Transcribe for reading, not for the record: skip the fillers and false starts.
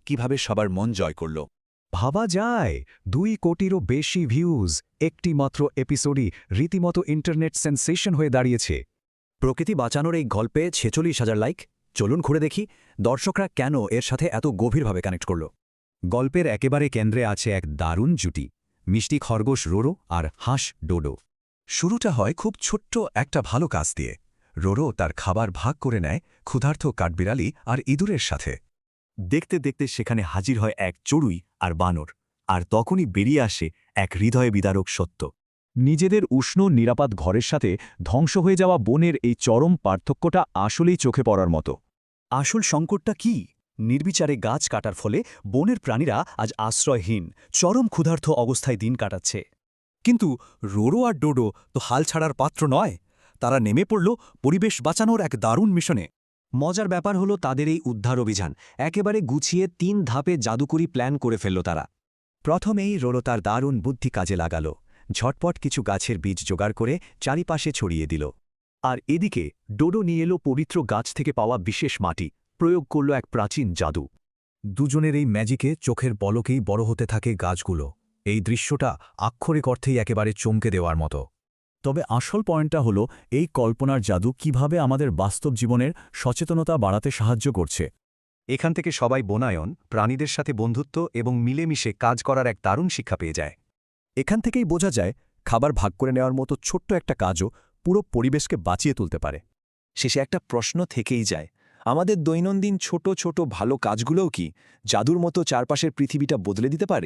কিভাবে সবার মন জয় করল। ভাবা যায় 2 কোটিরও বেশি ভিউজ একটি মাত্র এপিসোডই রীতিমতো ইন্টারনেট সেন্সেশন হয়ে দাঁড়িয়েছে। প্রকৃতি বাঁচানোর এই গল্পে 46,000 লাইক। চলুন ঘুরে দেখি দর্শকরা কেন এর সাথে এত গভীরভাবে কানেক্ট করল। গল্পের একেবারে কেন্দ্রে আছে এক দারুণ জুটি, মিষ্টি খরগোশ রোরো আর হাঁস ডোডো। শুরুটা হয় খুব ছোট্ট একটা ভালো কাজ দিয়ে। রোরো তার খাবার ভাগ করে নেয় ক্ষুধার্ত কাঠবিড়ালি আর ইঁদুরের সাথে। দেখতে দেখতে সেখানে হাজির হয় এক চড়ুই আর বানর, আর তখনই বেরিয়ে আসে এক হৃদয় বিদারক সত্য। নিজেদের উষ্ণ নিরাপদ ঘরের সাথে ধ্বংস হয়ে যাওয়া বনের এই চরম পার্থক্যটা আসলেই চোখে পড়ার মতো। আসল সংকটটা কি? নির্বিচারে গাছ কাটার ফলে বনের প্রাণীরা আজ আশ্রয়হীন, চরম ক্ষুধার্ত অবস্থায় দিন কাটাচ্ছে। কিন্তু রোরো আর ডোডো তো হাল ছাড়ার পাত্র নয়। তারা নেমে পড়ল পরিবেশ বাঁচানোর এক দারুণ মিশনে। মজার ব্যাপার হলো তাদের এই উদ্ধার অভিযান একেবারে গুছিয়ে 3 ধাপে জাদুকরি প্ল্যান করে ফেলল তারা। প্রথমেই রোরো তার দারুণ বুদ্ধি কাজে লাগাল। ঝটপট কিছু গাছের বীজ জোগাড় করে চারিপাশে ছড়িয়ে দিল। আর এদিকে ডোডো নিয়ে এলো পবিত্র গাছ থেকে পাওয়া বিশেষ মাটি, প্রয়োগ করল এক প্রাচীন জাদু। দুজনের এই ম্যাজিকে চোখের পলকেই বড় হতে থাকে গাছগুলো। এই দৃশ্যটা আক্ষরিক অর্থেই একেবারে চমকে দেওয়ার মতো। তবে আসল পয়েন্টটা হলো এই কল্পনার জাদু কিভাবে আমাদের বাস্তব জীবনের সচেতনতা বাড়াতে সাহায্য করছে। এখান থেকে সবাই বনায়ন, প্রাণীদের সাথে বন্ধুত্ব এবং মিলেমিশে কাজ করার এক দারুণ শিক্ষা পেয়ে যায়। এখান থেকেই বোঝা যায় খাবার ভাগ করে নেওয়ার মতো ছোট্ট একটা কাজও পুরো পরিবেশকে বাঁচিয়ে তুলতে পারে। শেষে একটা প্রশ্ন থেকেই যায়, আমাদের দৈনন্দিন ছোট ছোট ভালো কাজগুলোও কি জাদুর মতো চারপাশের পৃথিবীটা বদলে দিতে পারে?